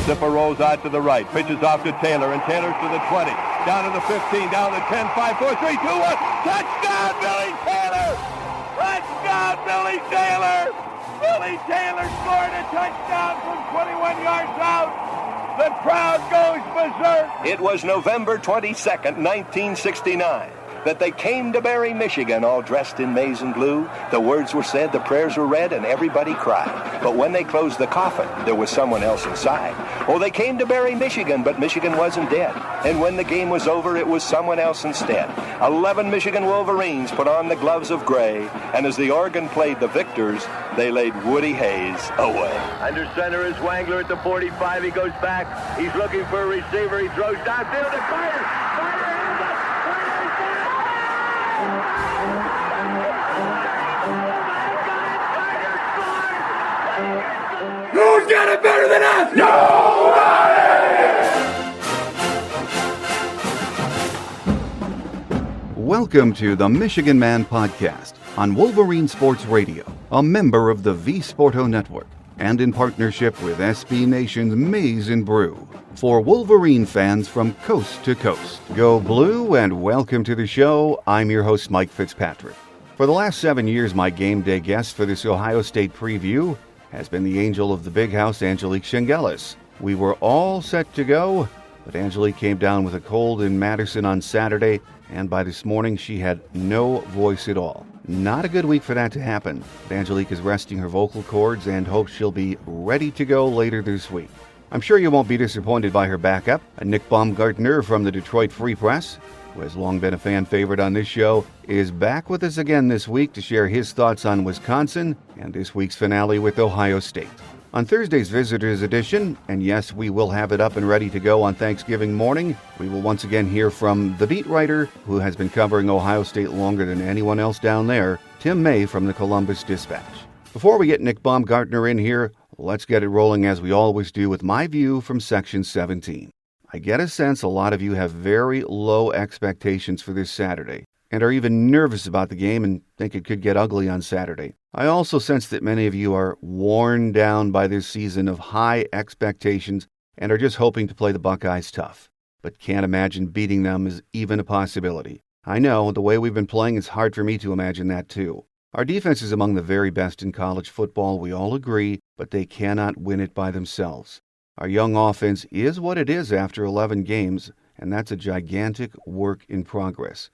Zipper rolls out to the right, pitches off to Taylor, and Taylor's to the 20, down to the 15, down to the 10, 5, 4, 3, 2, 1. Touchdown, Billy Taylor! Touchdown, Billy Taylor! Billy Taylor scored a touchdown from 21 yards out. The crowd goes berserk. It was November 22nd, 1969. That they came to Barry, Michigan, all dressed in maize and blue. The words were said, the prayers were read, and everybody cried. But when they closed the coffin, there was someone else inside. Oh, they came to Barry, Michigan, but Michigan wasn't dead. And when the game was over, it was someone else instead. 11 Michigan Wolverines put on the gloves of gray, and as the organ played the victors, they laid Woody Hayes away. Under center is Wangler at the 45. He goes back. He's looking for a receiver. He throws downfield to Carter. Who's got it better than us? Nobody! Welcome to the Michigan Man Podcast on Wolverine Sports Radio, a member of the V Sporto Network, and in partnership with SB Nation's Maize and Brew. For Wolverine fans from coast to coast. Go Blue and welcome to the show. I'm your host, Mike Fitzpatrick. For the last 7 years, my game day guest for this Ohio State preview has been the angel of the big house, Angelique Shengelis. We were all set to go, but Angelique came down with a cold in Madison on Saturday, and by this morning she had no voice at all. Not a good week for that to happen, but Angelique is resting her vocal cords and hopes she'll be ready to go later this week. I'm sure you won't be disappointed by her backup, Nick Baumgardner from the Detroit Free Press, who has long been a fan favorite on this show, is back with us again this week to share his thoughts on Wisconsin and this week's finale with Ohio State. On Thursday's Visitors Edition, and yes, we will have it up and ready to go on Thanksgiving morning, we will once again hear from the beat writer who has been covering Ohio State longer than anyone else down there, Tim May from the Columbus Dispatch. Before we get Nick Baumgardner in here, let's get it rolling as we always do with my view from Section 17. I get a sense a lot of you have very low expectations for this Saturday and are even nervous about the game and think it could get ugly on Saturday. I also sense that many of you are worn down by this season of high expectations and are just hoping to play the Buckeyes tough, but can't imagine beating them is even a possibility. I know, the way we've been playing, it's hard for me to imagine that too. Our defense is among the very best in college football, we all agree, but they cannot win it by themselves. Our young offense is what it is after 11 games, and that's a gigantic work in progress.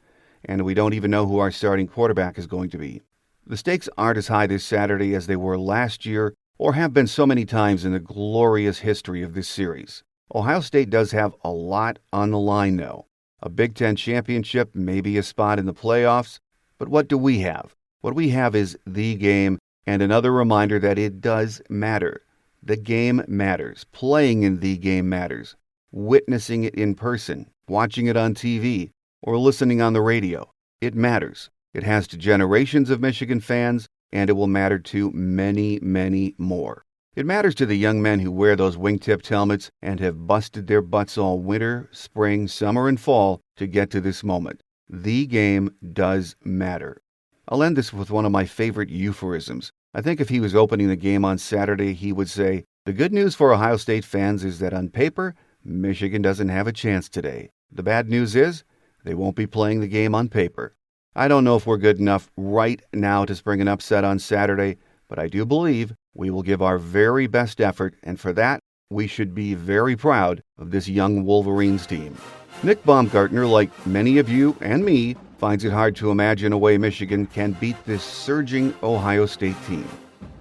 And we don't even know who our starting quarterback is going to be. The stakes aren't as high this Saturday as they were last year or have been so many times in the glorious history of this series. Ohio State does have a lot on the line, though. A Big Ten championship, maybe a spot in the playoffs, but what do we have? What we have is the game and another reminder that it does matter. The game matters. Playing in the game matters. Witnessing it in person, watching it on TV, or listening on the radio. It matters. It has to generations of Michigan fans, and it will matter to many, many more. It matters to the young men who wear those wingtipped helmets and have busted their butts all winter, spring, summer, and fall to get to this moment. The game does matter. I'll end this with one of my favorite euphemisms. I think if he was opening the game on Saturday, he would say, "The good news for Ohio State fans is that on paper, Michigan doesn't have a chance today. The bad news is, they won't be playing the game on paper." I don't know if we're good enough right now to spring an upset on Saturday, but I do believe we will give our very best effort, and for that, we should be very proud of this young Wolverines team. Nick Baumgardner, like many of you and me, finds it hard to imagine a way Michigan can beat this surging Ohio State team.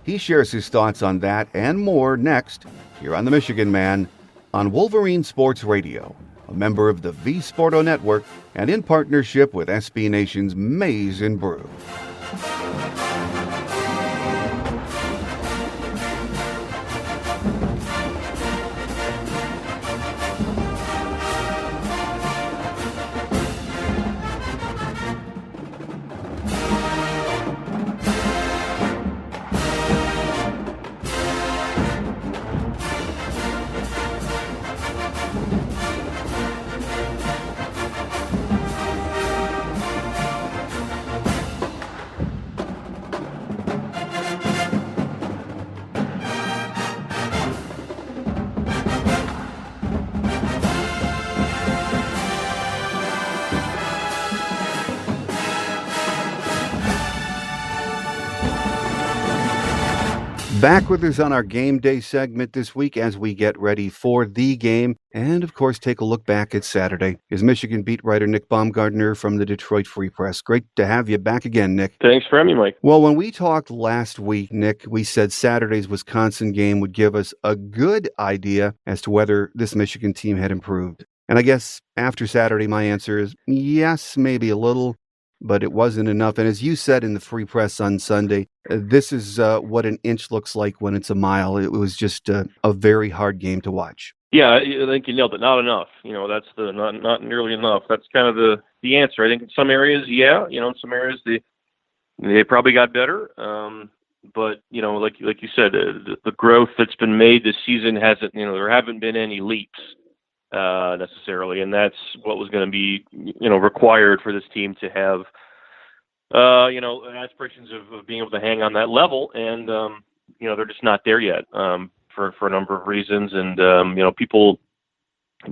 He shares his thoughts on that and more next, here on the Michigan Man, on Wolverine Sports Radio, a member of the V Sporto Network and in partnership with SB Nation's Maize and Brew. Back with us on our game day segment this week as we get ready for the game and, of course, take a look back at Saturday is Michigan beat writer Nick Baumgardner from the Detroit Free Press. Great to have you back again, Nick. Thanks for having me, Mike. Well, when we talked last week, Nick, we said Saturday's Wisconsin game would give us a good idea as to whether this Michigan team had improved. And I guess after Saturday, my answer is yes, maybe a little, but it wasn't enough. And as you said in the Free Press on Sunday, this is what an inch looks like when it's a mile. It was just a very hard game to watch. Yeah, I think you nailed it. Not enough. That's the not nearly enough. That's kind of the answer. I think in some areas, yeah. In some areas they probably got better. But like you said, the growth that's been made this season hasn't. There haven't been any leaps necessarily, and that's what was going to be required for this team to have aspirations of being able to hang on that level, and they're just not there yet for a number of reasons, and people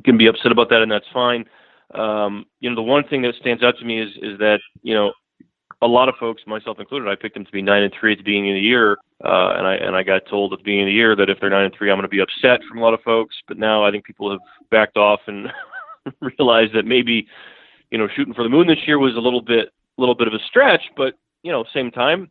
can be upset about that, and that's fine. The one thing that stands out to me is that a lot of folks, myself included, I picked them to be 9-3 at the beginning of the year, and I got told at the beginning of the year that if they're 9-3, I'm going to be upset from a lot of folks. But now I think people have backed off and realized that maybe shooting for the moon this year was a little bit of a stretch. But same time,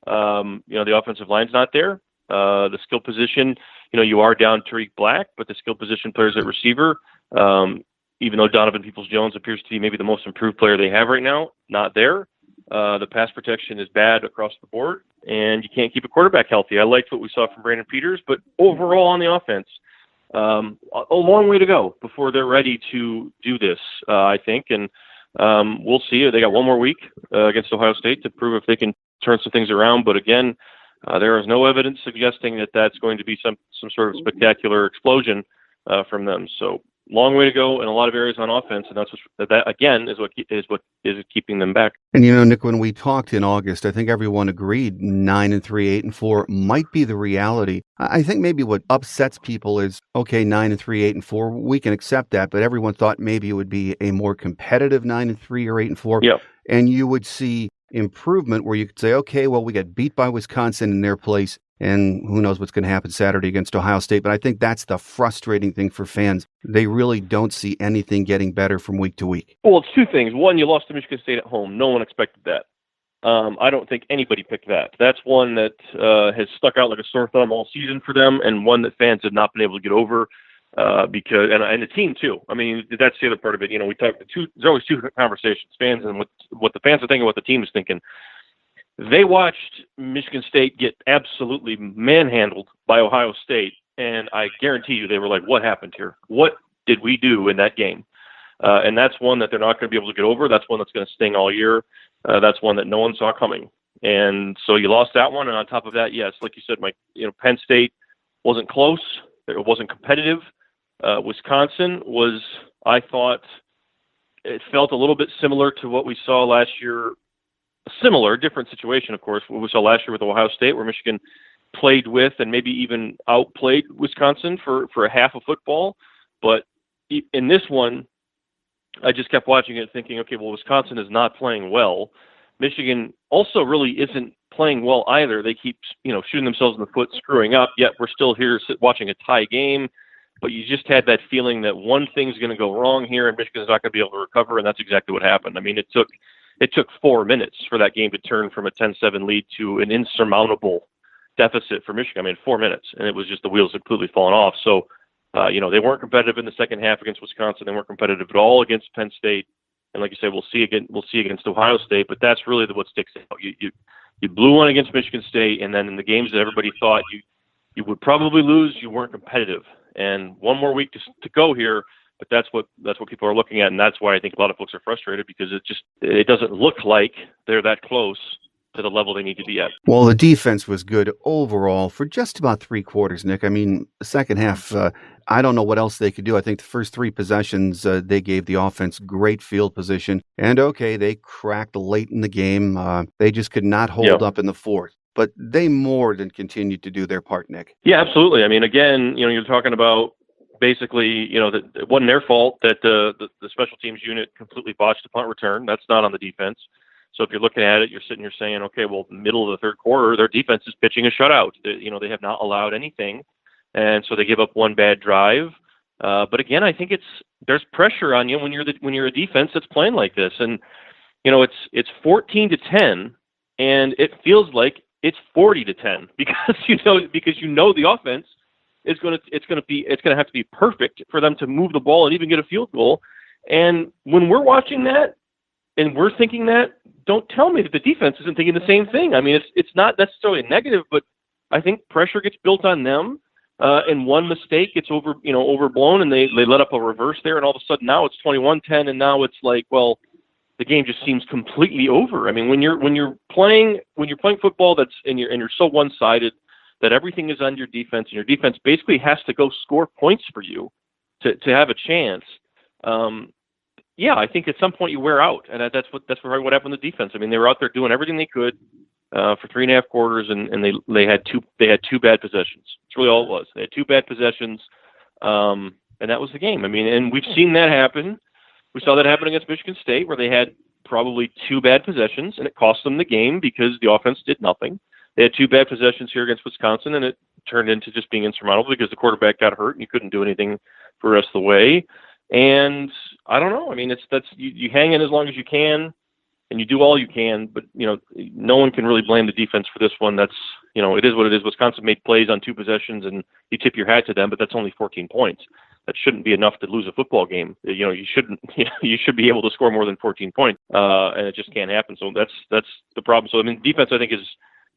the offensive line's not there. The skill position, you are down Tariq Black, but the skill position players at receiver, even though Donovan Peoples-Jones appears to be maybe the most improved player they have right now, not there. The pass protection is bad across the board, and you can't keep a quarterback healthy. I liked what we saw from Brandon Peters, but overall on the offense, a long way to go before they're ready to do this, I think. And we'll see. They got one more week against Ohio State to prove if they can turn some things around. But again, there is no evidence suggesting that that's going to be some sort of spectacular explosion from them. So long way to go in a lot of areas on offense, and that again is what is keeping them back. And Nick, when we talked in August, I think everyone agreed 9-3, 8-4 might be the reality. I think maybe what upsets people is, okay, 9-3, 8-4, we can accept that, but everyone thought maybe it would be a more competitive 9-3 or 8-4, Yep. And you would see improvement where you could say, okay, well, we got beat by Wisconsin in their place, and who knows what's going to happen Saturday against Ohio State. But I think that's the frustrating thing for fans. They really don't see anything getting better from week to week. Well, it's two things. One, you lost to Michigan State at home. No one expected that. I don't think anybody picked that. That's one that has stuck out like a sore thumb all season for them, and one that fans have not been able to get over because the team too. I mean, that's the other part of it. We talk there's always two conversations: fans and what the fans are thinking, what the team is thinking. They watched Michigan State get absolutely manhandled by Ohio State, and I guarantee you they were like, what happened here? What did we do in that game? And that's one that they're not going to be able to get over. That's one that's going to sting all year. That's one that no one saw coming. And so you lost that one, and on top of that, yes, like you said, Mike, Penn State wasn't close. It wasn't competitive. Wisconsin was, I thought, it felt a little bit similar to what we saw last year. Similar, different situation, of course, what we saw last year with Ohio State, where Michigan played with and maybe even outplayed Wisconsin for a half of football. But in this one, I just kept watching it thinking, okay, well, Wisconsin is not playing well. Michigan also really isn't playing well either. They keep, shooting themselves in the foot, screwing up, yet we're still here watching a tie game. But you just had that feeling that one thing's going to go wrong here and Michigan's not going to be able to recover, and that's exactly what happened. I mean, it took 4 minutes for that game to turn from a 10-7 lead to an insurmountable deficit for Michigan. I mean, 4 minutes, and it was just the wheels had completely fallen off. So, they weren't competitive in the second half against Wisconsin. They weren't competitive at all against Penn State. And like you said, we'll see against Ohio State. But that's really what sticks out. You blew one against Michigan State, and then in the games that everybody thought you would probably lose, you weren't competitive. And one more week to go here. But that's what people are looking at, and that's why I think a lot of folks are frustrated, because it doesn't look like they're that close to the level they need to be at. Well, the defense was good overall for just about 3 quarters, Nick. I mean, the second half, I don't know what else they could do. I think the first 3 possessions, they gave the offense great field position. And, okay, they cracked late in the game. They just could not hold up in the fourth. But they more than continued to do their part, Nick. Yeah, absolutely. I mean, again, you're talking about basically, that it wasn't their fault that the special teams unit completely botched the punt return. That's not on the defense. So if you're looking at it, you're sitting here saying, okay, well, middle of the third quarter, their defense is pitching a shutout. They have not allowed anything, and so they give up one bad drive. But again, I think there's pressure on you when you're a defense that's playing like this, and it's 14-10, and it feels like it's 40-10 because the offense is going to have to be perfect for them to move the ball and even get a field goal. And when we're watching that and we're thinking that, don't tell me that the defense isn't thinking the same thing. I mean, it's not necessarily a negative, but I think pressure gets built on them, and one mistake gets overblown, and they let up a reverse there, and all of a sudden now it's 21-10, and now it's like, well, the game just seems completely over. I mean, when you're playing football and you're so one-sided that everything is on your defense, and your defense basically has to go score points for you to have a chance. I think at some point you wear out, and that's probably what happened to the defense. I mean, they were out there doing everything they could for 3.5 quarters, and they had two bad possessions. That's really all it was. They had two bad possessions, and that was the game. I mean, and we've seen that happen. We saw that happen against Michigan State, where they had probably two bad possessions, and it cost them the game because the offense did nothing. They had two bad possessions here against Wisconsin, and it turned into just being insurmountable because the quarterback got hurt, and you couldn't do anything for the rest of the way. And I don't know. I mean, you hang in as long as you can, and you do all you can, but no one can really blame the defense for this one. That's it is what it is. Wisconsin made plays on two possessions, and you tip your hat to them, but that's only 14 points. That shouldn't be enough to lose a football game. You shouldn't. You should be able to score more than 14 points, and it just can't happen. So that's the problem. So I mean, defense, I think, is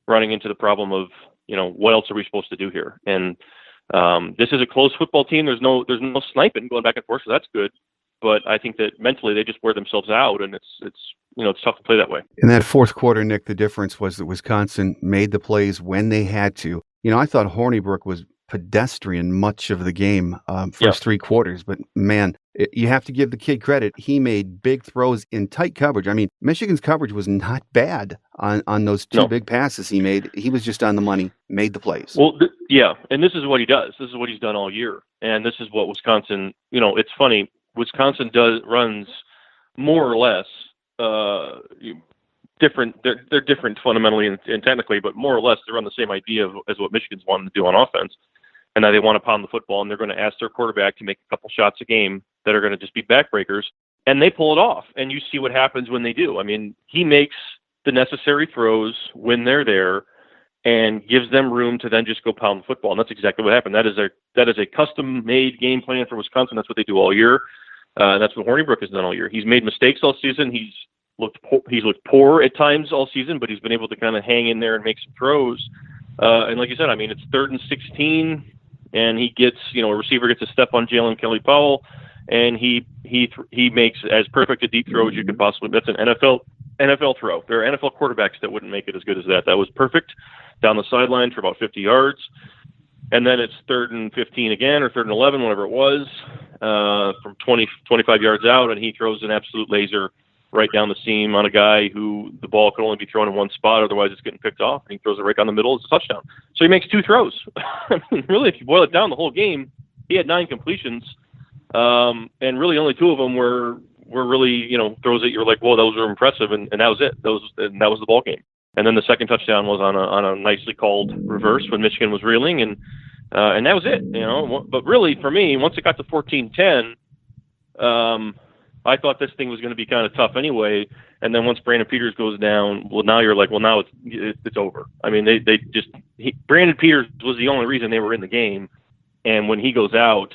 running into the problem of what else are we supposed to do here? And this is a close football team. There's no sniping going back and forth, so that's good. But I think that mentally they just wear themselves out, and it's tough to play that way. In that fourth quarter, Nick, the difference was that Wisconsin made the plays when they had to. I thought Hornibrook was pedestrian much of the game, first three quarters, but man, you have to give the kid credit. He made big throws in tight coverage. I mean, Michigan's coverage was not bad on those two big passes he made. He was just on the money, made the plays. Well, and this is what he does. This is what he's done all year, and this is what Wisconsin. It's funny. Wisconsin runs more or less different. They're different fundamentally and technically, but more or less they run the same idea as what Michigan's wanting to do on offense. And now they want to pound the football, and they're going to ask their quarterback to make a couple shots a game that are going to just be backbreakers, and they pull it off. And you see what happens when they do. I mean, he makes the necessary throws when they're there, and gives them room to then just go pound the football. And that's exactly what happened. That is a custom-made game plan for Wisconsin. That's what they do all year. That's what Hornibrook has done all year. He's made mistakes all season. He's looked poor at times all season, but he's been able to kind of hang in there and make some throws. And like you said, I mean, it's 3rd and 16. And he gets, a receiver gets a step on Jalen Kelly Powell, and he makes as perfect a deep throw as you could possibly. That's an NFL throw. There are NFL quarterbacks that wouldn't make it as good as that. That was perfect down the sideline for about 50 yards. And then it's 3rd and 15 again, or 3rd and 11, whatever it was, from 25 yards out, and he throws an absolute laser right down the seam on a guy who the ball could only be thrown in one spot, otherwise it's getting picked off, and he throws it right down the middle. It's a touchdown. So he makes two throws. I mean, really, if you boil it down, the whole game, he had 9 completions, and really only 2 of them were really, throws that you're like, whoa, those were impressive, and that was it. That was the ball game. And then the second touchdown was on a nicely called reverse when Michigan was reeling, and that was it. But really, for me, once it got to 14-10, I thought this thing was going to be kind of tough anyway. And then once Brandon Peters goes down, well, now you're like, well, now it's over. I mean, Brandon Peters was the only reason they were in the game. And when he goes out,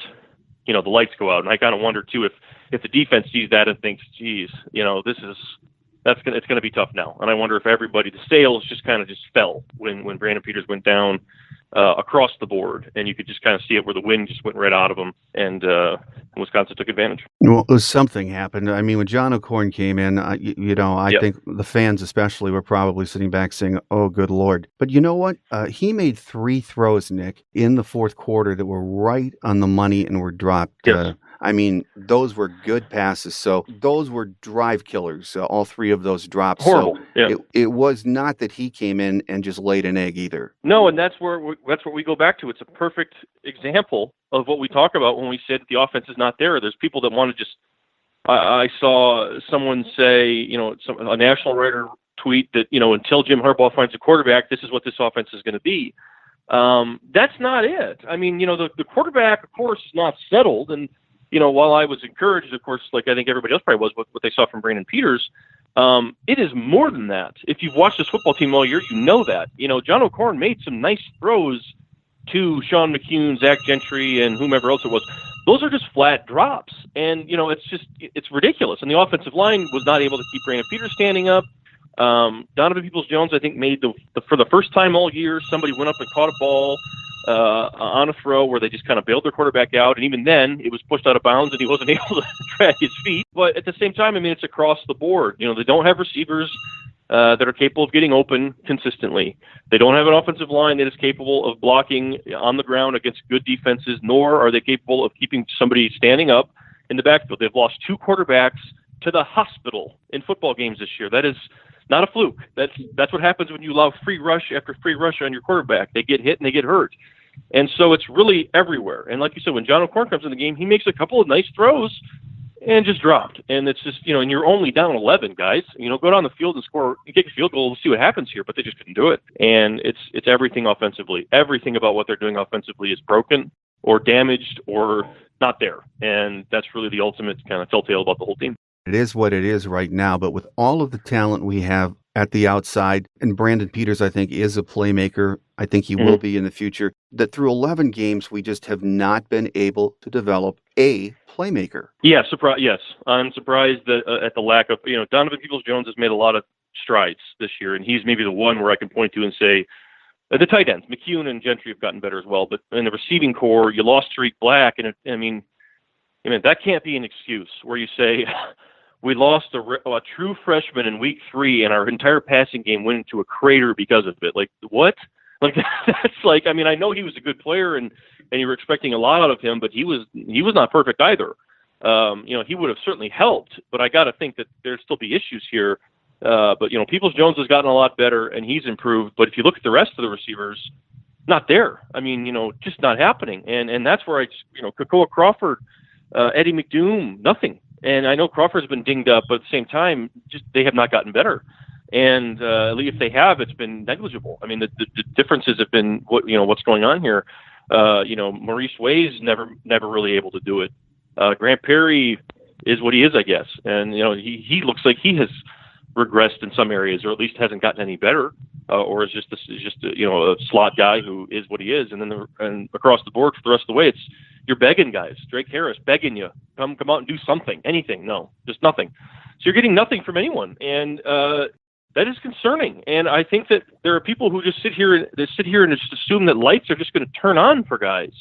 the lights go out. And I kind of wonder too, if the defense sees that and thinks, geez, it's going to be tough now. And I wonder if the sails just fell when Brandon Peters went down across the board, and you could just kind of see it where the wind just went right out of him, and Wisconsin took advantage. Well, something happened. I mean, when John O'Korn came in, I think the fans especially were probably sitting back saying, oh, good Lord. But you know what? He made 3 throws, Nick, in the fourth quarter that were right on the money and were dropped. Yes. I mean, those were good passes. So those were drive killers. All 3 of those drops. Horrible. So yeah. It was not that he came in and just laid an egg either. No, and that's what we go back to. It's a perfect example of what we talk about when we say that the offense is not there. There's people that want to just I saw someone say, a national writer tweet that, until Jim Harbaugh finds a quarterback, this is what this offense is going to be. That's not it. I mean, the quarterback, of course, is not settled. And, while I was encouraged, of course, like I think everybody else probably was, what they saw from Brandon Peters, it is more than that. If you've watched this football team all year, you know that. John O'Korn made some nice throws to Sean McCune, Zach Gentry, and whomever else it was. Those are just flat drops. And, it's ridiculous. And the offensive line was not able to keep Brandon Peters standing up. Donovan Peoples-Jones, I think, made for the first time all year, somebody went up and caught a ball on a throw where they just kind of bailed their quarterback out. And even then, it was pushed out of bounds and he wasn't able to drag his feet. But at the same time, I mean, it's across the board. They don't have receivers that are capable of getting open consistently. They don't have an offensive line that is capable of blocking on the ground against good defenses, nor are they capable of keeping somebody standing up in the backfield. They've lost 2 quarterbacks to the hospital in football games this year. That is not a fluke. That's what happens when you allow free rush after free rush on your quarterback. They get hit and they get hurt. And so it's really everywhere. And like you said, when John O'Korn comes in the game, he makes a couple of nice throws and just dropped. And it's just, and you're only down 11, guys. Go down the field and score, you kick a field goal, we'll see what happens here. But they just couldn't do it. And it's everything offensively. Everything about what they're doing offensively is broken or damaged or not there. And that's really the ultimate kind of telltale about the whole team. It is what it is right now, but with all of the talent we have at the outside, and Brandon Peters, I think, is a playmaker. I think he will be in the future. That through 11 games, we just have not been able to develop a playmaker. Yeah, yes. I'm surprised that, at the lack of, Donovan Peoples-Jones has made a lot of strides this year, and he's maybe the one where I can point to and say, the tight ends, McCune and Gentry have gotten better as well, but in the receiving core, you lost Tariq Black, and that can't be an excuse where you say, we lost a true freshman in week 3 and our entire passing game went into a crater because of it. Like, what? Like, that's like, I know he was a good player and you were expecting a lot out of him, but he was not perfect either. He would have certainly helped, but I got to think that there'd still be issues here. But Peoples-Jones has gotten a lot better and he's improved. But if you look at the rest of the receivers, not there. Just not happening. And that's where Kekoa Crawford, Eddie McDoom, nothing. And I know Crawford's been dinged up, but at the same time, just they have not gotten better. And if they have, it's been negligible. The differences have been what's going on here. Maurice Way's never really able to do it. Grant Perry is what he is, I guess. And he looks like he has regressed in some areas, or at least hasn't gotten any better, or is just a slot guy who is what he is. And then and across the board for the rest of the way, you're begging guys. Drake Harris begging you, come out and do something, anything. No, just nothing. So you're getting nothing from anyone, and that is concerning. And I think that there are people who just sit here and just assume that lights are just going to turn on for guys.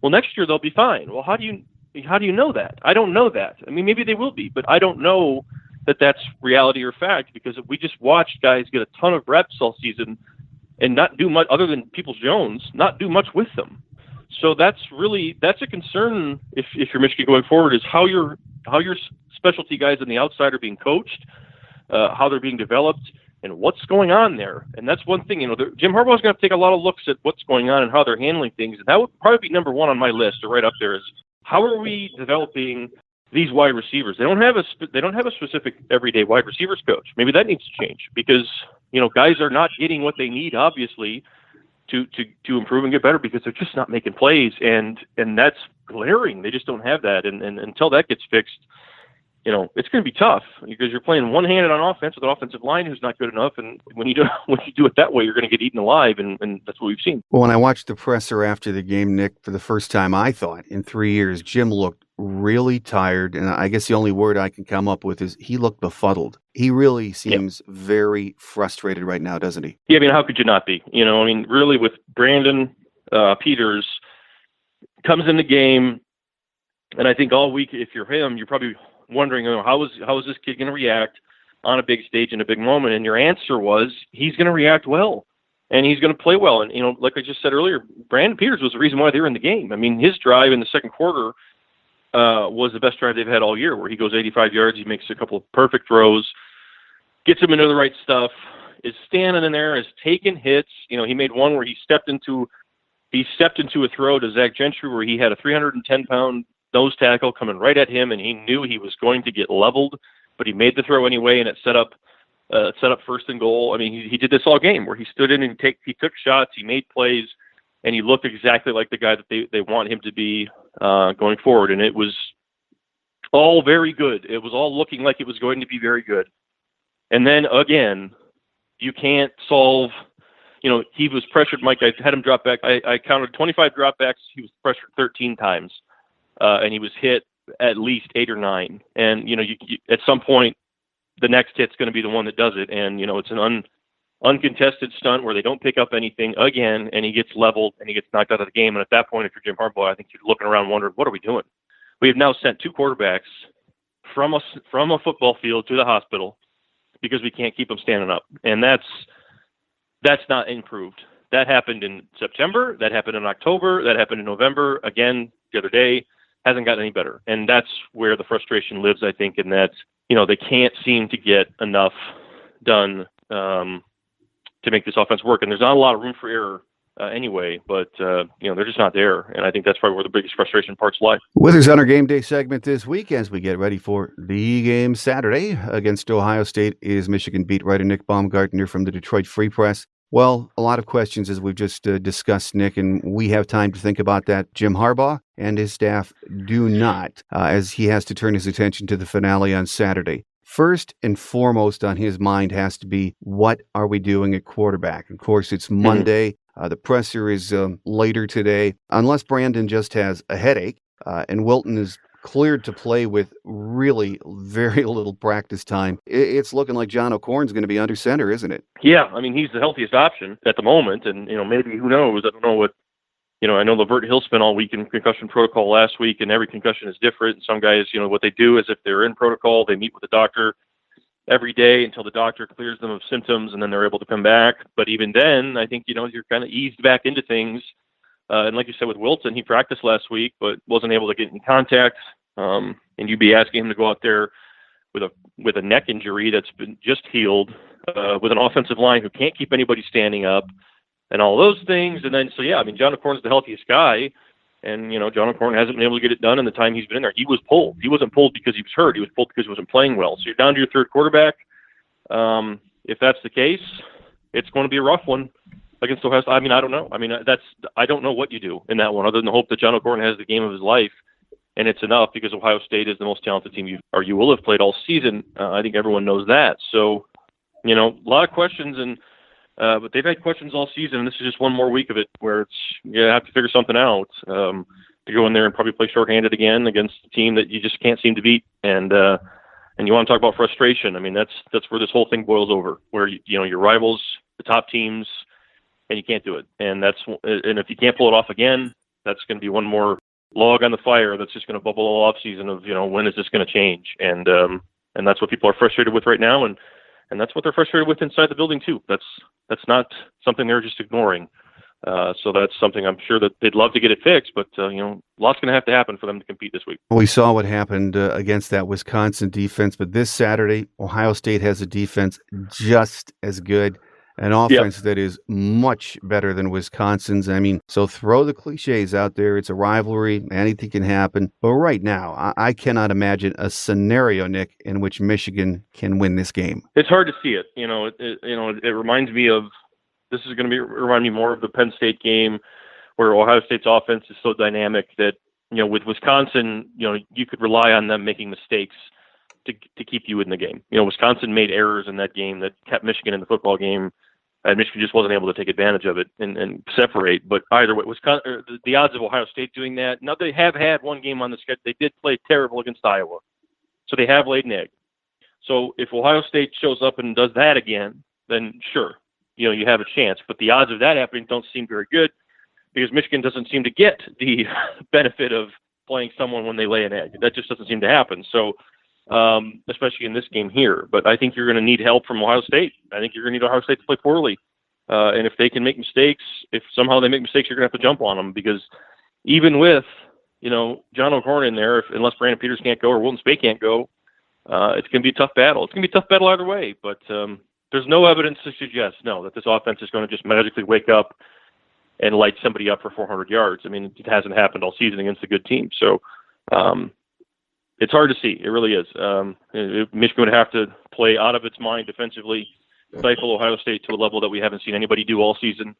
Well, next year they'll be fine. Well, how do you know that? I don't know that. Maybe they will be, but I don't know that that's reality or fact, because we just watched guys get a ton of reps all season and not do much other than Peoples-Jones, not do much with them. So that's a concern if you're Michigan going forward, is how your specialty guys on the outside are being coached, how they're being developed, and what's going on there. And that's one thing, Jim Harbaugh is going to have to take a lot of looks at what's going on and how they're handling things. And that would probably be number 1 on my list, or right up there, is how are we developing these wide receivers? They don't have a specific everyday wide receivers coach. Maybe that needs to change, because guys are not getting what they need, obviously, to improve and get better, because they're just not making plays, and that's glaring. They just don't have that, and until that gets fixed, it's going to be tough, because you're playing one-handed on offense with an offensive line who's not good enough, and when you do it that way, you're going to get eaten alive, and that's what we've seen. Well, when I watched the presser after the game, Nick, for the first time, I thought in 3 years, Jim looked really tired, and I guess the only word I can come up with is he looked befuddled. He really seems very frustrated right now, doesn't he? Yeah, how could you not be? Really, with Brandon Peters comes in the game, and I think all week, if you're him, you're probably wondering, how is this kid going to react on a big stage in a big moment? And your answer was, he's going to react well, and he's going to play well. And, like I just said earlier, Brandon Peters was the reason why they were in the game. His drive in the second quarter was the best drive they've had all year, where he goes 85 yards, he makes a couple of perfect throws, gets him into the right stuff, is standing in there, is taking hits. He made one where he stepped into a throw to Zach Gentry where he had a 310-pound nose tackle coming right at him, and he knew he was going to get leveled, but he made the throw anyway, and it set up first and goal. I mean, he did this all game where he stood in and he took shots, he made plays, and he looked exactly like the guy that they want him to be going forward. And it was all very good. It was all looking like it was going to be very good. And then again, you can't solve. He was pressured. Mike, I had him drop back. I counted 25 dropbacks. He was pressured 13 times, and he was hit at least 8 or 9. And you at some point, the next hit's going to be the one that does it. And it's an uncontested stunt where they don't pick up anything again, and he gets leveled and he gets knocked out of the game. And at that point, if you're Jim Harbaugh, I think you're looking around wondering, what are we doing? We have now sent 2 quarterbacks from a football field to the hospital because we can't keep them standing up, and that's not improved. That happened in September. That happened in October. That happened in November. Again, the other day, hasn't gotten any better. And that's where the frustration lives, I think, in that, they can't seem to get enough done to make this offense work. And there's not a lot of room for error anyway, but, they're just not there. And I think that's probably where the biggest frustration parts lie. With us on our game day segment this week, as we get ready for the game Saturday against Ohio State, is Michigan beat writer Nick Baumgardner from the Detroit Free Press. Well, a lot of questions as we've just discussed, Nick, and we have time to think about that. Jim Harbaugh and his staff do not, as he has to turn his attention to the finale on Saturday. First and foremost on his mind has to be, what are we doing at quarterback? Of course, it's Monday. The presser is later today. Unless Brandon just has a headache and Wilton is cleared to play with really very little practice time, it's looking like John O'Korn's going to be under center, isn't it? Yeah, I mean, he's the healthiest option at the moment, and maybe, who knows? I don't know what. I know Levert Hill spent all week in concussion protocol last week, and every concussion is different. Some guys, what they do is if they're in protocol, they meet with the doctor every day until the doctor clears them of symptoms, and then they're able to come back. But even then, I think, you're kind of eased back into things. And like you said with Wilton, he practiced last week, but wasn't able to get in contact. And you'd be asking him to go out there with a neck injury that's been just healed, with an offensive line who can't keep anybody standing up, and all those things. And then, so yeah, I mean, John O'Korn's the healthiest guy, and John O'Korn hasn't been able to get it done in the time he's been in there. He was pulled. He wasn't pulled because he was hurt. He was pulled because he wasn't playing well. So you're down to your third quarterback. If that's the case, it's going to be a rough one against Ohio State. I mean, I don't know. I mean, I don't know what you do in that one other than hope that John O'Korn has the game of his life. And it's enough because Ohio State is the most talented team you will have played all season. I think everyone knows that. So, a lot of questions, but they've had questions all season, and this is just one more week of it where you have to figure something out to go in there and probably play shorthanded again against a team that you just can't seem to beat. And you want to talk about frustration. I mean, that's where this whole thing boils over, where your rivals, the top teams, and you can't do it. And if you can't pull it off again, that's going to be one more log on the fire that's just going to bubble all off season of, when is this going to change? And that's what people are frustrated with right now. And that's what they're frustrated with inside the building too. That's not something they're just ignoring. So that's something I'm sure that they'd love to get it fixed, but lots going to have to happen for them to compete this week. We saw what happened against that Wisconsin defense, but this Saturday, Ohio State has a defense just as good, an offense that is much better than Wisconsin's. I mean, so throw the cliches out there. It's a rivalry. Anything can happen. But right now, I cannot imagine a scenario, Nick, in which Michigan can win this game. It's hard to see it. It reminds me of, this is going to remind me more of the Penn State game where Ohio State's offense is so dynamic that, with Wisconsin, you could rely on them making mistakes to keep you in the game. Wisconsin made errors in that game that kept Michigan in the football game, and Michigan just wasn't able to take advantage of it and separate. But either way, the odds of Ohio State doing that, now they have had one game on the schedule. They did play terrible against Iowa, so they have laid an egg. So if Ohio State shows up and does that again, then sure, you have a chance. But the odds of that happening don't seem very good because Michigan doesn't seem to get the benefit of playing someone when they lay an egg. That just doesn't seem to happen. So, especially in this game here. But I think you're going to need help from Ohio State. I think you're going to need Ohio State to play poorly. And if they can make mistakes, if somehow they make mistakes, you're going to have to jump on them because even with, John O'Korn in there, unless Brandon Peters can't go or Wilton Speight can't go, it's going to be a tough battle. It's going to be a tough battle either way. But there's no evidence to suggest, that this offense is going to just magically wake up and light somebody up for 400 yards. I mean, it hasn't happened all season against a good team. So It's hard to see. It really is. Michigan would have to play out of its mind defensively, stifle Ohio State to a level that we haven't seen anybody do all season,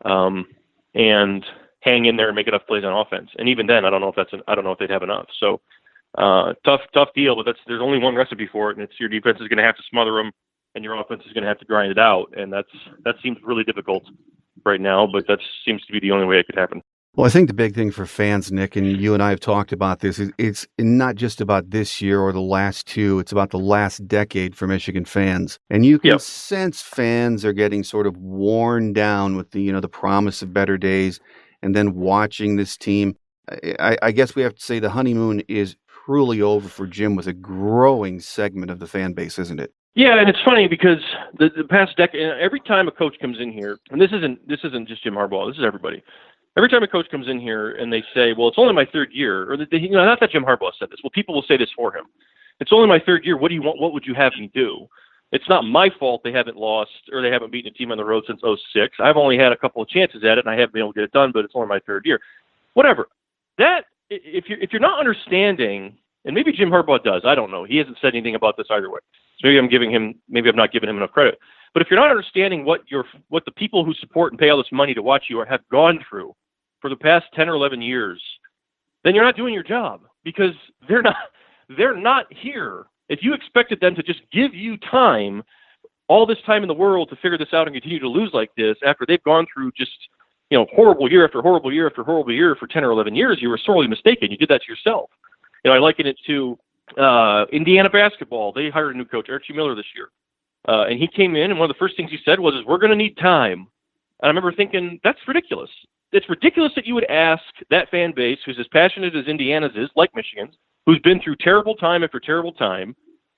and hang in there and make enough plays on offense. And even then, I don't know if they'd have enough. So tough deal. But there's only one recipe for it, and it's your defense is going to have to smother them, and your offense is going to have to grind it out. And that seems really difficult right now. But that seems to be the only way it could happen. Well, I think the big thing for fans, Nick, and you and I have talked about this, is it's not just about this year or the last two. It's about the last decade for Michigan fans. And you can sense fans are getting sort of worn down with the promise of better days, and then watching this team. I guess we have to say the honeymoon is truly over for Jim with a growing segment of the fan base, isn't it? Yeah, and it's funny because the past decade, every time a coach comes in here, and this isn't just Jim Harbaugh, this is everybody. Every time a coach comes in here and they say, well, it's only my third year, or not that Jim Harbaugh said this. Well, people will say this for him. It's only my third year. What do you want? What would you have me do? It's not my fault they haven't lost or they haven't beaten a team on the road since 2006. I've only had a couple of chances at it, and I haven't been able to get it done, but it's only my third year. Whatever. That, if you're not understanding, and maybe Jim Harbaugh does, I don't know. He hasn't said anything about this either way. So maybe I'm not giving him enough credit. But if you're not understanding what the people who support and pay all this money to watch you have gone through for the past 10 or 11 years, then you're not doing your job, because they're not here. If you expected them to just give you time, all this time in the world, to figure this out and continue to lose like this after they've gone through just, horrible year after horrible year after horrible year for 10 or 11 years, you were sorely mistaken. You did that to yourself. I liken it to Indiana basketball. They hired a new coach, Archie Miller, this year. And he came in, and one of the first things he said was, we're going to need time. And I remember thinking, that's ridiculous. It's ridiculous that you would ask that fan base, who's as passionate as Indiana's is, like Michigan's, who's been through terrible time after terrible time,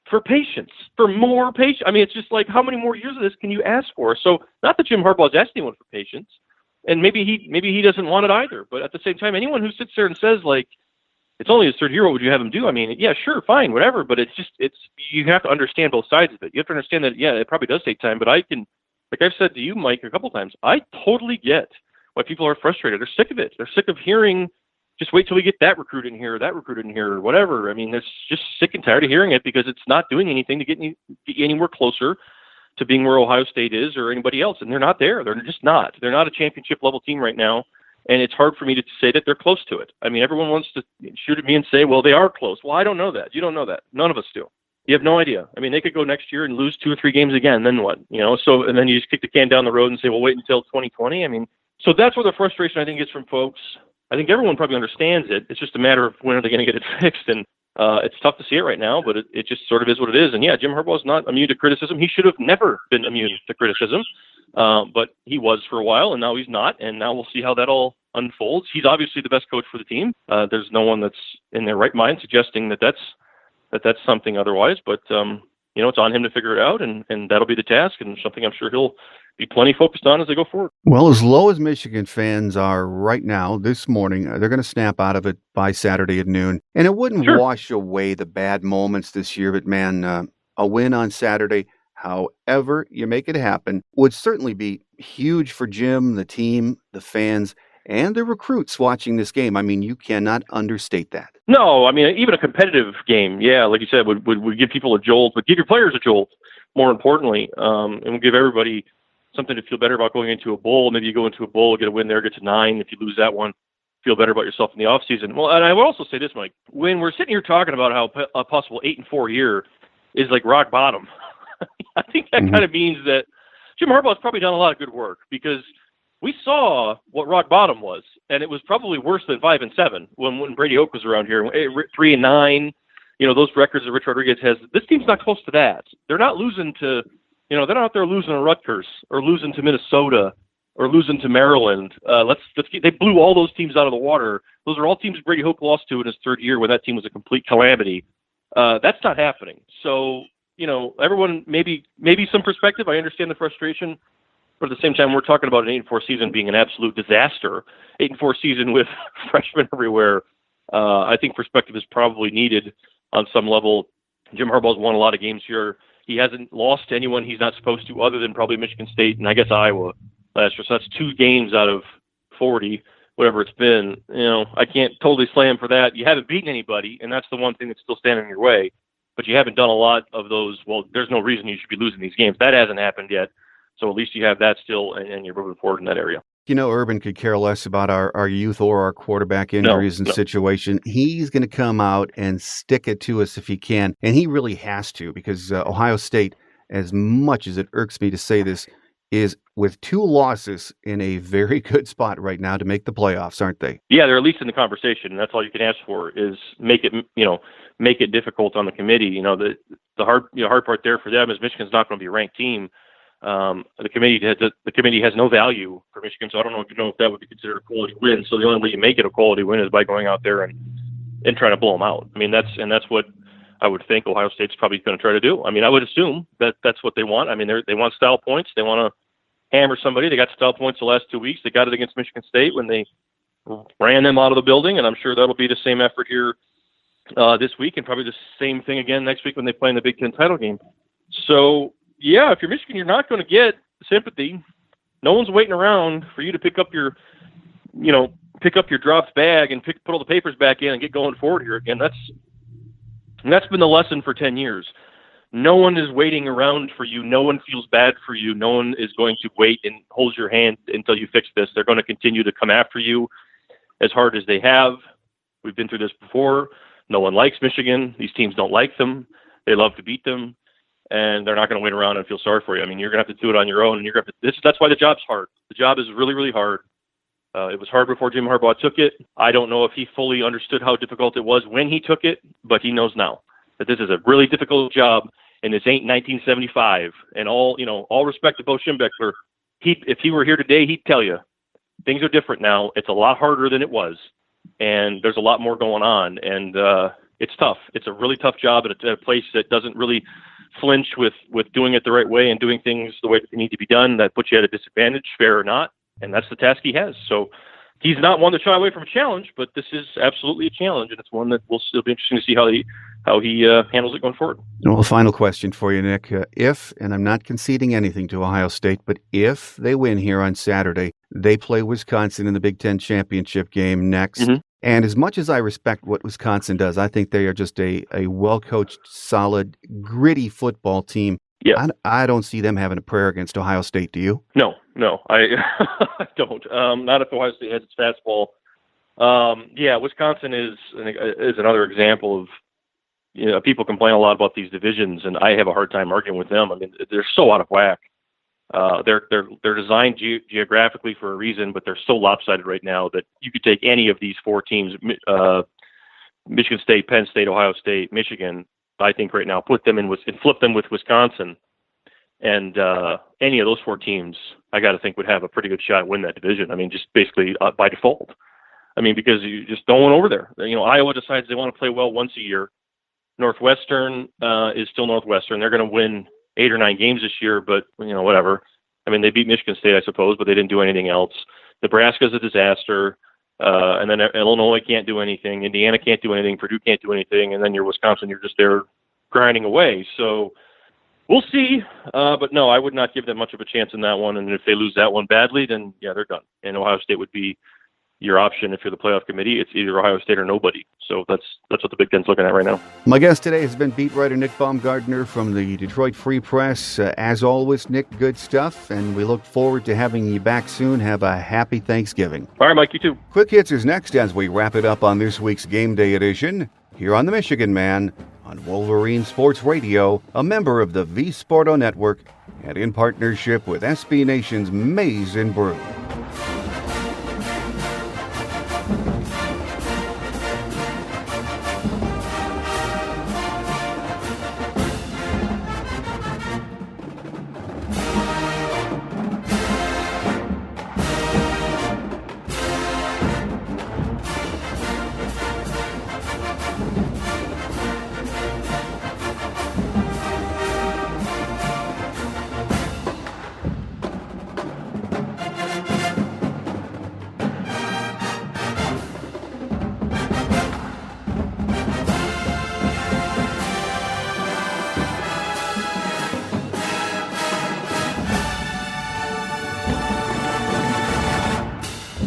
for patience, for more patience. I mean, it's just like, how many more years of this can you ask for? So not that Jim Harbaugh's asked anyone for patience, and maybe he doesn't want it either. But at the same time, anyone who sits there and says, like, it's only his third year, what would you have him do? I mean, yeah, sure, fine, whatever. But it's you have to understand both sides of it. You have to understand that, yeah, it probably does take time. But like I've said to you, Mike, a couple times, I totally get why people are frustrated. They're sick of it. They're sick of hearing, just wait till we get that recruit in here, or that recruit in here, or whatever. I mean, they're just sick and tired of hearing it, because it's not doing anything to get you anywhere closer to being where Ohio State is or anybody else. And they're not there. They're just not. They're not a championship level team right now. And it's hard for me to say that they're close to it. I mean, everyone wants to shoot at me and say, well, they are close. Well, I don't know that. You don't know that. None of us do. You have no idea. I mean, they could go next year and lose 2 or 3 games again. Then what? So, and then you just kick the can down the road and say, well, wait until 2020. I mean, so that's where the frustration, I think, is from folks. I think everyone probably understands it. It's just a matter of when are they going to get it fixed. And it's tough to see it right now, but it just sort of is what it is. And yeah, Jim Harbaugh is not immune to criticism. He should have never been immune to criticism, but he was for a while, and now he's not. And now we'll see how that all unfolds. He's obviously the best coach for the team. There's no one that's in their right mind suggesting that that's something otherwise. But it's on him to figure it out, and that'll be the task, and something I'm sure he'll be plenty focused on as they go forward. Well, as low as Michigan fans are right now, this morning, they're going to snap out of it by Saturday at noon. And it wouldn't wash away the bad moments this year, but man, a win on Saturday, however you make it happen, would certainly be huge for Jim, the team, the fans, and the recruits watching this game. I mean, you cannot understate that. No, I mean, even a competitive game, yeah, like you said, would give people a jolt, but give your players a jolt, more importantly, and would give everybody something to feel better about going into a bowl. Maybe you go into a bowl, get a win there, get to 9. If you lose that one, feel better about yourself in the offseason. Well, and I would also say this, Mike, when we're sitting here talking about how a possible 8-4 year is like rock bottom, I think that kind of means that Jim Harbaugh's probably done a lot of good work, because we saw what rock bottom was, and it was probably worse than 5-7 when Brady Hoke was around here. 3-9, those records that Rich Rodriguez has. This team's not close to that. They're not losing to, they're not out there losing to Rutgers or losing to Minnesota or losing to Maryland. They blew all those teams out of the water. Those are all teams Brady Hoke lost to in his third year, when that team was a complete calamity. That's not happening. So, everyone, maybe some perspective. I understand the frustration. But at the same time, we're talking about an 8-4 season being an absolute disaster. 8-4 season with freshmen everywhere. I think perspective is probably needed on some level. Jim Harbaugh's won a lot of games here. He hasn't lost to anyone he's not supposed to, other than probably Michigan State and I guess Iowa last year. So that's 2 games out of 40, whatever it's been. I can't totally slam for that. You haven't beaten anybody, and that's the one thing that's still standing in your way. But you haven't done a lot of those. Well, there's no reason you should be losing these games. That hasn't happened yet. So at least you have that still, and you're moving forward in that area. Urban could care less about our youth or our quarterback injuries and situation. He's going to come out and stick it to us if he can. And he really has to, because Ohio State, as much as it irks me to say this, is with 2 losses in a very good spot right now to make the playoffs, aren't they? Yeah, they're at least in the conversation. And that's all you can ask for, is make it difficult on the committee. The hard part there for them is Michigan's not going to be a ranked team. The committee has no value for Michigan, so I don't know if that would be considered a quality win. So the only way you make it a quality win is by going out there and trying to blow them out. I mean, that's what I would think Ohio State's probably going to try to do. I mean, I would assume that that's what they want. I mean, they want style points. They want to hammer somebody. They got style points the last 2 weeks. They got it against Michigan State when they ran them out of the building, and I'm sure that'll be the same effort here this week, and probably the same thing again next week when they play in the Big Ten title game. So, yeah, if you're Michigan, you're not going to get sympathy. No one's waiting around for you to pick up your dropped bag and put all the papers back in and get going forward here again. That's been the lesson for 10 years. No one is waiting around for you. No one feels bad for you. No one is going to wait and hold your hand until you fix this. They're going to continue to come after you as hard as they have. We've been through this before. No one likes Michigan. These teams don't like them. They love to beat them. And they're not going to wait around and feel sorry for you. I mean, you're going to have to do it on your own. And that's why the job's hard. The job is really, really hard. It was hard before Jim Harbaugh took it. I don't know if he fully understood how difficult it was when he took it, but he knows now that this is a really difficult job, and this ain't 1975. And all respect to Bo Schembechler, if he were here today, he'd tell you things are different now. It's a lot harder than it was, and there's a lot more going on, and it's tough. It's a really tough job at a place that doesn't really flinch with doing it the right way and doing things the way they need to be done. That puts you at a disadvantage, fair or not. And that's the task he has. So he's not one to shy away from a challenge, but this is absolutely a challenge, and it's one that will still be interesting to see how he handles it going forward. Well, final question for you, Nick. If, and I'm not conceding anything to Ohio State, but if they win here on Saturday, they play Wisconsin in the Big Ten championship game next. Mm-hmm. And as much as I respect what Wisconsin does, I think they are just a well-coached, solid, gritty football team. Yeah, I don't see them having a prayer against Ohio State. Do you? No, I don't. Not if Ohio State has its fastball. Wisconsin is another example of, people complain a lot about these divisions, and I have a hard time arguing with them. I mean, they're so out of whack. They're designed geographically for a reason, but they're so lopsided right now that you could take any of these 4 teams, Michigan State, Penn State, Ohio State, Michigan, I think right now, put them in and flip them with Wisconsin, and any of those 4 teams, I got to think would have a pretty good shot at winning that division. I mean, just basically by default. I mean, because you just don't want over there. Iowa decides they want to play well once a year. Northwestern is still Northwestern. They're going to win 8 or 9 games this year, but whatever. I mean, they beat Michigan State, I suppose, but they didn't do anything else. Nebraska's a disaster. And then Illinois can't do anything. Indiana can't do anything. Purdue can't do anything. And then you're Wisconsin. You're just there grinding away. So we'll see. But no, I would not give them much of a chance in that one. And if they lose that one badly, then yeah, they're done. And Ohio State would be your option if you're the playoff committee. It's either Ohio State or nobody. So that's what the Big Ten's looking at right now. My guest today has been beat writer Nick Baumgardner from the Detroit Free Press. As always, Nick, good stuff, and we look forward to having you back soon. Have a happy Thanksgiving. All right, Mike, you too. Quick Hits is next as we wrap it up on this week's Game Day edition here on the Michigan Man on Wolverine Sports Radio, a member of the V Sporto Network, and in partnership with SB Nation's Maize and Brew.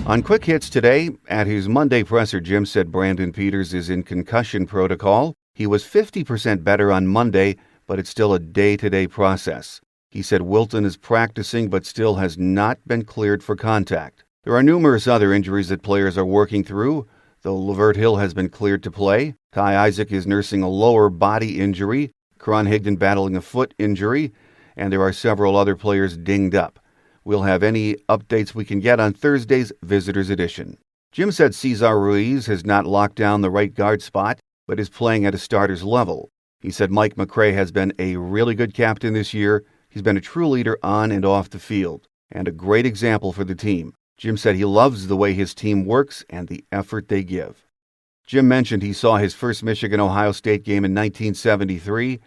On Quick Hits today, at his Monday presser, Jim said Brandon Peters is in concussion protocol. He was 50% better on Monday, but it's still a day-to-day process. He said Wilton is practicing but still has not been cleared for contact. There are numerous other injuries that players are working through, though Lavert Hill has been cleared to play. Ty Isaac is nursing a lower body injury, Karan Higdon battling a foot injury, and there are several other players dinged up. We'll have any updates we can get on Thursday's Visitors Edition. Jim said Cesar Ruiz has not locked down the right guard spot, but is playing at a starter's level. He said Mike McRae has been a really good captain this year. He's been a true leader on and off the field, and a great example for the team. Jim said he loves the way his team works and the effort they give. Jim mentioned he saw his first Michigan-Ohio State game in 1973,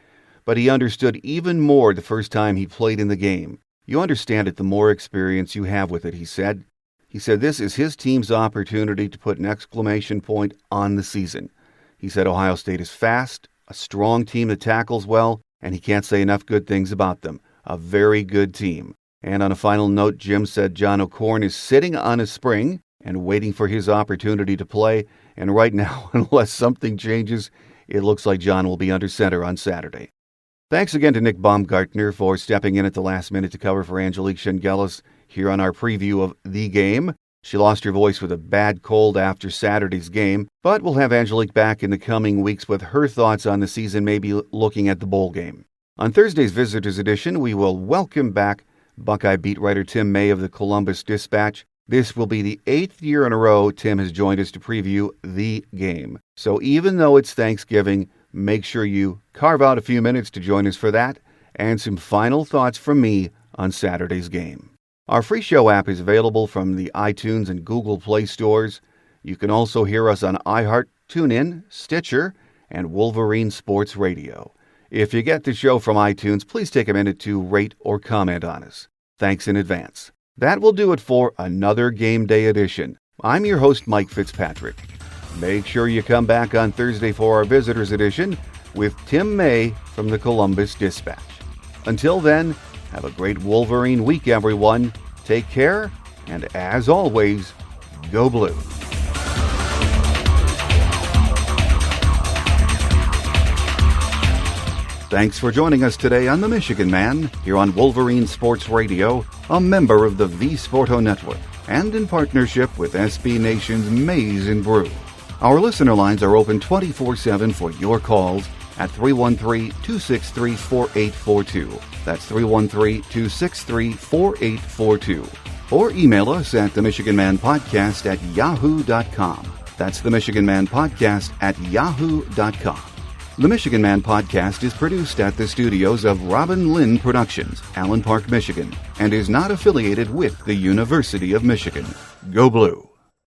but he understood even more the first time he played in the game. You understand it the more experience you have with it, he said. He said this is his team's opportunity to put an exclamation point on the season. He said Ohio State is fast, a strong team that tackles well, and he can't say enough good things about them. A very good team. And on a final note, Jim said John O'Korn is sitting on a spring and waiting for his opportunity to play. And right now, unless something changes, it looks like John will be under center on Saturday. Thanks again to Nick Baumgardner for stepping in at the last minute to cover for Angelique Shengelis here on our preview of the game. She lost her voice with a bad cold after Saturday's game, but we'll have Angelique back in the coming weeks with her thoughts on the season, maybe looking at the bowl game. On Thursday's Visitors Edition, we will welcome back Buckeye beat writer Tim May of the Columbus Dispatch. This will be the 8th year in a row Tim has joined us to preview the game. So even though it's Thanksgiving, make sure you carve out a few minutes to join us for that and some final thoughts from me on Saturday's game. Our free show app is available from the iTunes and Google Play stores. You can also hear us on iHeart, TuneIn, Stitcher, and Wolverine Sports Radio. If you get the show from iTunes, please take a minute to rate or comment on us. Thanks in advance. That will do it for another Game Day edition. I'm your host, Mike Fitzpatrick. Make sure you come back on Thursday for our Visitors Edition with Tim May from the Columbus Dispatch. Until then, have a great Wolverine week, everyone. Take care, and as always, go blue. Thanks for joining us today on The Michigan Man, here on Wolverine Sports Radio, a member of the V Sporto Network, and in partnership with SB Nation's Maize and Brew. Our listener lines are open 24/7 for your calls at 313-263-4842. That's 313-263-4842. Or email us at themichiganmanpodcast@yahoo.com. That's themichiganmanpodcast@yahoo.com. The Michigan Man Podcast is produced at the studios of Robin Lynn Productions, Allen Park, Michigan, and is not affiliated with the University of Michigan. Go Blue!